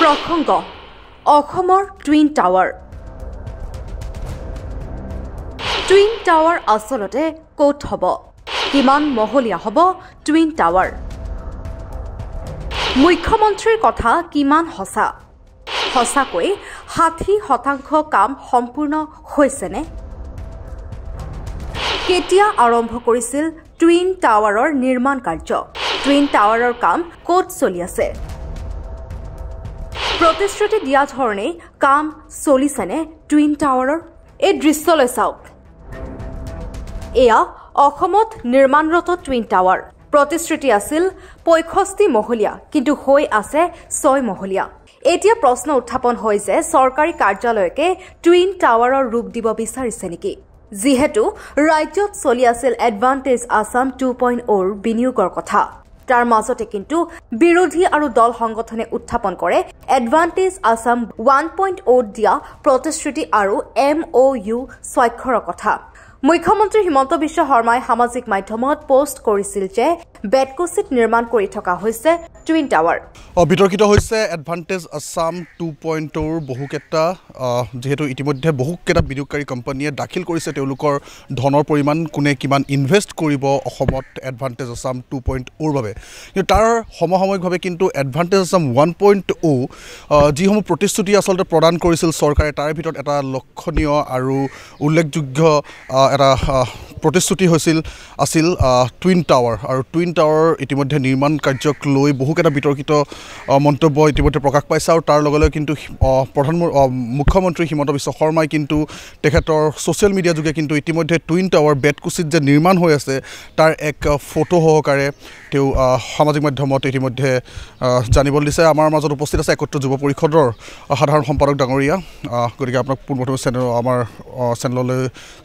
প্ৰসংগ অসমৰ twin tower আচলতে ক'ত হ'ব কিমান মহলীয়া হ'ব টুইন টাৱাৰ মুখ্যমন্ত্ৰীৰ কথা কিমান সঁচাকৈ 60% কাম সম্পূৰ্ণ হৈছেনে কেতিয়া আৰম্ভ কৰিছিল টুইন টাৱাৰৰ নিৰ্মাণ কাৰ্য টুইন টাৱাৰৰ কাম ক'ত চলি আছে প্ৰতিশ্ৰুতি দিয়া ধৰণে কাম চলিছেনে টুইন টাৱাৰৰ এই দৃশ্যলৈ চাওক এয়া অসমত নিৰ্মাণৰত টুইন টাৱাৰ প্ৰতিশ্ৰুতি আছিল 65 মহলীয়া কিন্তু হৈ আছে 6 মহলীয়া এতিয়া প্ৰশ্ন উত্থাপন হয় যে চৰকাৰী কাৰ্যালয়কে টুইন টাৱাৰৰ ৰূপ দিব বিচাৰিছে নেকি যিহেতু ৰাজ্যত চলি আছিল এডভান্টেজ আসাম 2.0 ৰ বিনিয়োগৰ কথা তাৰ মাজতে কিন্তু বিৰোধী আৰু দল সংগঠনে উত্থাপন কৰে এডভান্টেজ আসাম 1.0 দিয়া প্ৰতিশ্ৰুতি আৰু MOU স্বাক্ষৰৰ কথা মুখ্যমন্ত্ৰী হিমন্ত বিশ্ব শৰ্মাই সামাজিক মাধ্যমত পোষ্ট কৰিছিল যে বেডকুচিত নিৰ্মাণ কৰি থকা হৈছে টুইন টাৱাৰ বিতৰ্কিত হৈছে এডভান্টেজ আসাম 2.0 ৰ বহুকেইটা যেহেতু ইতিমধ্যে বহুকেইটা বিনিয়োগকাৰী কোম্পানীয়ে দাখিল কৰিছে তেওঁলোকৰ ধনৰ পৰিমাণ কোনে কিমান ইনভেষ্ট কৰিব অসমত এডভান্টেজ আসাম 2.0 ৰ বাবে কিন্তু তাৰ সমসাময়িকভাৱে কিন্তু এডভান্টেজ আসাম 1.0 যিসমূহ প্ৰতিশ্ৰুতি আচলতে প্ৰদান কৰিছিল চৰকাৰে তাৰ ভিতৰত এটা লক্ষণীয় আৰু উল্লেখযোগ্য এটা প্ৰতিশ্ৰুতি আছিল টুইন টাৱাৰ আৰু টুইন টাৱাৰ ইতিমধ্যে নিৰ্মাণ কাৰ্যক লৈ বহুকেইটা বিতৰ্কিত মন্তব্য ইতিমধ্যে প্ৰকাশ পাইছে আৰু তাৰ লগে লগে কিন্তু মুখ্যমন্ত্ৰী হিমন্ত বিশ্ব শৰ্মাই কিন্তু তেখেতৰ ছ'চিয়েল মিডিয়া যোগে কিন্তু ইতিমধ্যে টুইন টাৱাৰ বেডকুচিত যে নিৰ্মাণ হৈ আছে তাৰ এক ফটো সহকাৰে তেওঁ সামাজিক মাধ্যমত ইতিমধ্যে জানিবলৈ দিছে আমাৰ মাজত উপস্থিত আছে একত্ৰ যুৱ পৰিষদৰ সাধাৰণ সম্পাদক ডাঙৰীয়া গতিকে আপোনাক পোনপ্ৰথমে আমাৰ চেনেললৈ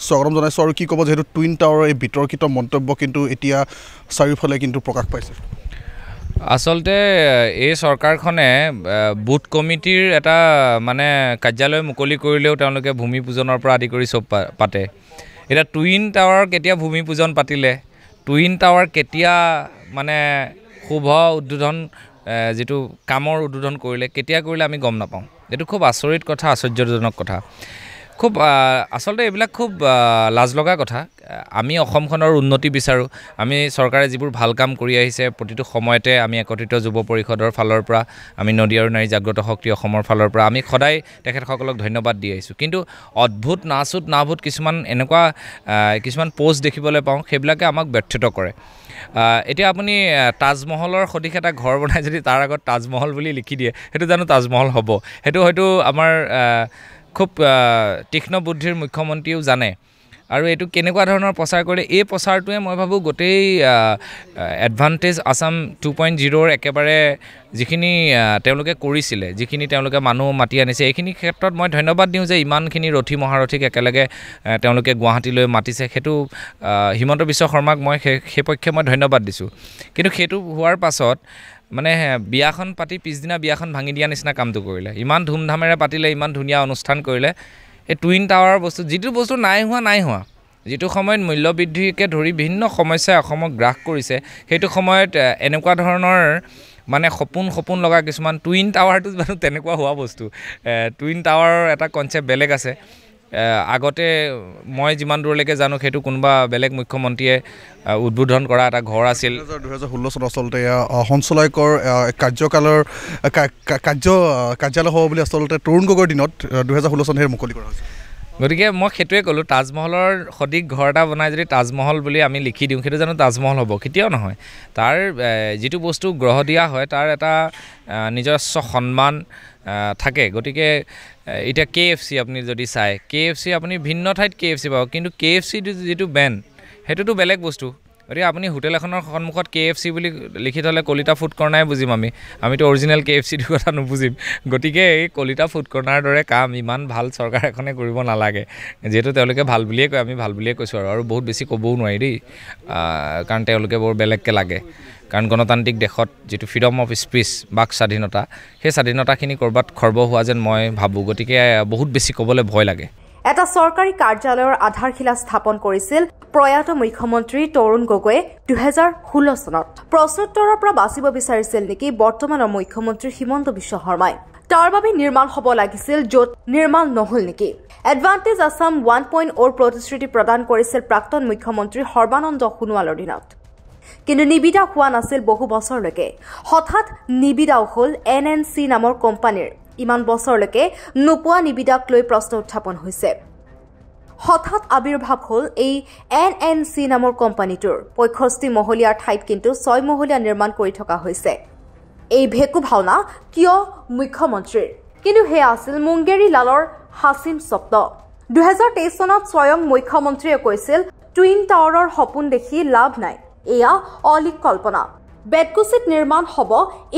স্বাগতম জনাইছোঁ আৰু কি ক'ব যেহেতু টুইন টাৱাৰৰ এই বিতৰ্কিত মন্তব্য কিন্তু এতিয়া চাৰিওফালে কিন্তু প্ৰকাশ পাইছে আচলতে এই চৰকাৰখনে বুথ কমিটিৰ এটা মানে কাৰ্যালয় মুকলি কৰিলেও তেওঁলোকে ভূমি পূজনৰ পৰা আদি কৰি চব পাতে এতিয়া টুইন টাৱাৰ কেতিয়া ভূমি পূজন পাতিলে টুইন টাৱাৰ কেতিয়া মানে শুভ উদ্বোধন যিটো কামৰ উদ্বোধন কৰিলে কেতিয়া কৰিলে আমি গম নাপাওঁ এইটো খুব আচৰিত কথা আশ্চৰ্যজনক কথা খুব আচলতে এইবিলাক খুব লাজ লগা কথা আমি অসমখনৰ উন্নতি বিচাৰোঁ আমি চৰকাৰে যিবোৰ ভাল কাম কৰি আহিছে প্ৰতিটো সময়তে আমি একত্ৰিত যুৱ পৰিষদৰ ফালৰ পৰা আমি নদী আৰু নাৰী জাগ্ৰত শক্তি অসমৰ ফালৰ পৰা আমি সদায় তেখেতসকলক ধন্যবাদ দি আহিছোঁ কিন্তু অদ্ভুত নাভূত কিছুমান পোষ্ট দেখিবলৈ পাওঁ সেইবিলাকে আমাক ব্যৰ্থিত কৰে এতিয়া আপুনি তাজমহলৰ সদৃশ এটা ঘৰ বনাই যদি তাৰ আগত তাজমহল বুলি লিখি দিয়ে সেইটো জানো তাজমহল হ'ব সেইটো হয়তো আমাৰ খুব তীক্ষ্ণ বুদ্ধিৰ মুখ্যমন্ত্ৰীও জানে আৰু এইটো কেনেকুৱা ধৰণৰ প্ৰচাৰ কৰিলে এই প্ৰচাৰটোৱে মই ভাবোঁ গোটেই এডভান্টেজ আসাম 2.0 ৰ একেবাৰে যিখিনি তেওঁলোকে কৰিছিলে যিখিনি তেওঁলোকে মানুহ মাতি আনিছে এইখিনি ক্ষেত্ৰত মই ধন্যবাদ দিওঁ যে ইমানখিনি ৰথী মহাৰথীক একেলগে তেওঁলোকে গুৱাহাটীলৈ মাতিছে সেইটো হিমন্ত বিশ্ব শৰ্মাক মই সেই পক্ষে মই ধন্যবাদ দিছোঁ কিন্তু সেইটো হোৱাৰ পাছত মানে বিয়াখন পাতি পিছদিনা বিয়াখন ভাঙি দিয়া নিচিনা কামটো কৰিলে ইমান ধুমধামেৰে পাতিলে ইমান ধুনীয়া অনুষ্ঠান কৰিলে এই টুইন টাৱাৰ যিটো বস্তু নাই হোৱা যিটো সময়ত মূল্যবৃদ্ধিকে ধৰি বিভিন্ন সমস্যাই অসমক গ্ৰাস কৰিছে সেইটো সময়ত এনেকুৱা ধৰণৰ মানে সপোন লগা কিছুমান টুইন টাৱাৰটো জানো তেনেকুৱা হোৱা বস্তু টুইন টাৱাৰৰ এটা কনচেপ্ট বেলেগ আছে আগতে মই যিমান দূৰলৈকে জানো সেইটো কোনোবা বেলেগ মুখ্যমন্ত্ৰীয়ে উদ্বোধন কৰা এটা ঘৰ আছিল 2016 চনত আচলতে সঞ্চালকৰ কাৰ্যকালৰ কাৰ্যালয় হ'ব বুলি আচলতে তৰুণ গগৈৰ দিনত 2016 চনহে মুকলি কৰা হৈছে গতিকে মই সেইটোৱে ক'লোঁ তাজমহলৰ সদৃশ ঘৰ এটা বনাই যদি তাজমহল বুলি আমি লিখি দিওঁ সেইটো জানো তাজমহল হ'ব কেতিয়াও নহয় তাৰ যিটো বস্তু গ্ৰহ দিয়া হয় তাৰ এটা নিজস্ব সন্মান থাকে গতিকে এতিয়া KFC আপুনি যদি চায় KFC আপুনি ভিন্ন ঠাইত KFC পাব কিন্তু KFC যিটো ব্ৰেণ্ড সেইটোতো বেলেগ বস্তু গতিকে আপুনি হোটেল এখনৰ সন্মুখত KFC বুলি লিখি থ'লে কলিতা ফুড কৰ্ণাৰে বুজিম আমিতো অৰিজিনেল KFCটোৰ কথা নুবুজিম গতিকে এই কলিতা ফুড কৰ্ণাৰ দৰে কাম ইমান ভাল চৰকাৰ এখনে কৰিব নালাগে যিহেতু তেওঁলোকে ভাল বুলিয়ে কয় আমি ভাল বুলিয়ে কৈছোঁ আৰু বহুত বেছি ক'বও নোৱাৰি দেই কাৰণ তেওঁলোকে বৰ বেলেগকৈ লাগে কাৰণ গণতান্ত্ৰিক দেশত যিটো ফ্ৰীডম অফ স্পীচ বাক স্বাধীনতা সেই স্বাধীনতাখিনি ক'ৰবাত খৰ্ব হোৱা যেন মই ভাবোঁ গতিকে বহুত বেছি ক'বলৈ ভয় লাগে এটা চৰকাৰী কাৰ্যালয়ৰ আধাৰশিলা স্থাপন কৰিছিল প্ৰয়াত মুখ্যমন্ত্ৰী তৰুণ গগৈয়ে 2016 চনত প্ৰশ্নোত্তৰৰ পৰা বাচিব বিচাৰিছিল নেকি বৰ্তমানৰ মুখ্যমন্ত্ৰী হিমন্ত বিশ্ব শৰ্মাই তাৰ বাবে নিৰ্মাণ হ'ব লাগিছিল য'ত নিৰ্মাণ নহল নেকি এডভান্টেজ আছাম 1.0 প্ৰতিশ্ৰুতি প্ৰদান কৰিছিল প্ৰাক্তন মুখ্যমন্ত্ৰী সৰ্বানন্দ সোণোৱালৰ দিনত কিন্তু নিবিদা হোৱা নাছিল বহু বছৰলৈকে হঠাৎ নিবিদাও হ'ল NNC নামৰ কোম্পানীৰ ইমান বছৰলৈকে নোপোৱা নিবিদাক লৈ প্ৰশ্ন উত্থাপন হৈছে হঠাৎ আবিৰ্ভাৱ হ'ল এই NNC নামৰ কোম্পানীটোৰ 65 মহলীয়াৰ ঠাইত কিন্তু 6 মহলীয়া নিৰ্মাণ কৰি থকা হৈছে এই ভেকু ভাওনা কিয় মুখ্যমন্ত্ৰীৰ কিন্তু হেয়া আছিল মুংগেৰী লালৰ হাসিন স্বপ্ন 2023 চনত স্বয়ং মুখ্যমন্ত্ৰীয়ে কৈছিল টুইন টাৱাৰৰ সপোন দেখি লাভ নাই এয়া অলিক কল্পনা বেডকুচিত নিৰ্মাণ হ'ব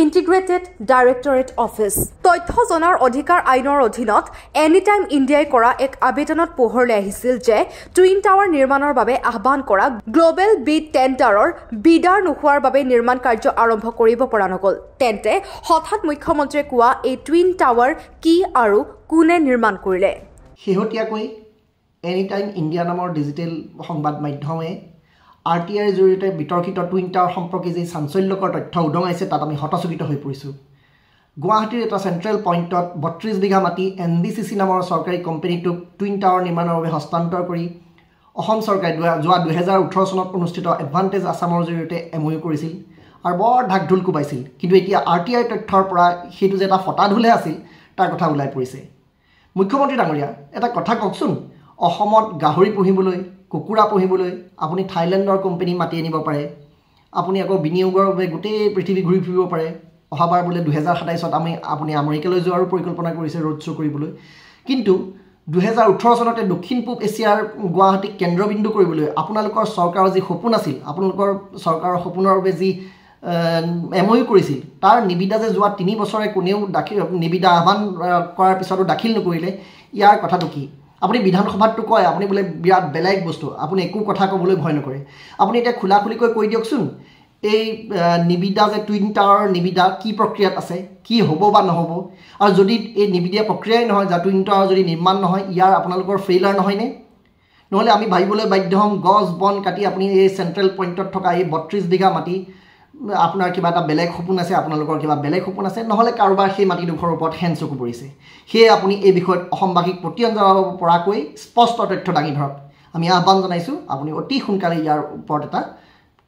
ইন্টিগ্ৰেটেড ডাইৰেক্টৰেট অফিচ তথ্য জনাৰ অধিকাৰ আইনৰ অধীনত এনিটাইম ইণ্ডিয়াই কৰা এক আবেদনত পোহৰলৈ আহিছিল যে টুইন টাৱাৰ নিৰ্মাণৰ বাবে আহ্বান কৰা গ্লোবেল বিড টেণ্ডাৰৰ বিডাৰ নোহোৱাৰ বাবে নিৰ্মাণ কাৰ্য আৰম্ভ কৰিব পৰা নগ'ল তেন্তে হঠাৎ মুখ্যমন্ত্ৰীয়ে কোৱা এই টুইন টাৱাৰ কি আৰু কোনে নিৰ্মাণ কৰিলে শেহতীয়াকৈ এনিটাইম ইণ্ডিয়া নামৰ ডিজিটেল সংবাদ মাধ্যমে RTIৰ জৰিয়তে বিতৰ্কিত টুইন টাৱাৰ সম্পৰ্কে যে চাঞ্চল্যকৰ তথ্য উদঙাইছে তাত আমি হতচকিত হৈ পৰিছোঁ গুৱাহাটীৰ এটা চেণ্ট্ৰেল পইণ্টত 32 বিঘা মাটি NBCC নামৰ চৰকাৰী কোম্পানীটোক টুইন টাৱাৰ নিৰ্মাণৰ বাবে হস্তান্তৰ কৰি অসম চৰকাৰে যোৱা 2018 চনত অনুষ্ঠিত এডভান্টেজ আছামৰ জৰিয়তে MOU কৰিছিল আৰু বৰ ঢাকঢোল কোবাইছিল কিন্তু এতিয়া RTI তথ্যৰ পৰা সেইটো যে এটা ফটাঢোলহে আছিল তাৰ কথা ওলাই পৰিছে মুখ্যমন্ত্ৰী ডাঙৰীয়া এটা কথা কওকচোন অসমত গাহৰি পুহিবলৈ কুকুৰা পুহিবলৈ আপুনি থাইলেণ্ডৰ কোম্পানী মাতি আনিব পাৰে আপুনি আকৌ বিনিয়োগৰ বাবে গোটেই পৃথিৱী ঘূৰি ফুৰিব পাৰে অহাবাৰ বোলে 2027ত আপুনি আমেৰিকালৈ যোৱাৰ পৰিকল্পনা কৰিছে ৰোড শ্ব' কৰিবলৈ কিন্তু 2018 চনতে দক্ষিণ পূব এছিয়াৰ গুৱাহাটীক কেন্দ্ৰবিন্দু কৰিবলৈ আপোনালোকৰ চৰকাৰৰ যি সপোন আছিল আপোনালোকৰ চৰকাৰৰ সপোনৰ বাবে যি MOU কৰিছিল তাৰ নিবিদা যে যোৱা 3 বছৰে কোনেও নিবিদা আহ্বান কৰাৰ পিছতো দাখিল নকৰিলে ইয়াৰ কথাটো কি আপুনি বিধানসভাটো কয় আপুনি বোলে বিৰাট বেলেগ বস্তু আপুনি একো কথা ক'বলৈ ভয় নকৰে আপুনি এতিয়া খোলাখুলিকৈ কৈ দিয়কচোন এই নিবিদা যে টুইন টাৱাৰ নিবিদা কি প্ৰক্ৰিয়াত আছে কি হ'ব বা নহ'ব আৰু যদি এই নিবিদা প্ৰক্ৰিয়াই নহয় যা টুইন টাৱাৰ যদি নিৰ্মাণ নহয় ইয়াৰ আপোনালোকৰ ফেইলাৰ নহয়নে নহ'লে আমি ভাবিবলৈ বাধ্য হ'ম গছ বন কাটি আপুনি এই চেণ্ট্ৰেল পইণ্টত থকা এই 32 বিঘা মাটি আপোনাৰ কিবা এটা বেলেগ সপোন আছে আপোনালোকৰ কিবা বেলেগ সপোন আছে নহ'লে কাৰোবাৰ সেই মাটিডোখৰৰ ওপৰত হেনচকু পৰিছে সেয়ে আপুনি এই বিষয়ত অসমবাসীক প্ৰতিয়ন জনাব পৰাকৈ স্পষ্ট তথ্য দাঙি ধৰক আমি আহ্বান জনাইছোঁ আপুনি অতি সোনকালে ইয়াৰ ওপৰত এটা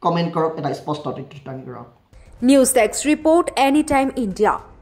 কমেণ্ট কৰক এটা স্পষ্ট তথ্য দাঙি ধৰক news desk report anytime India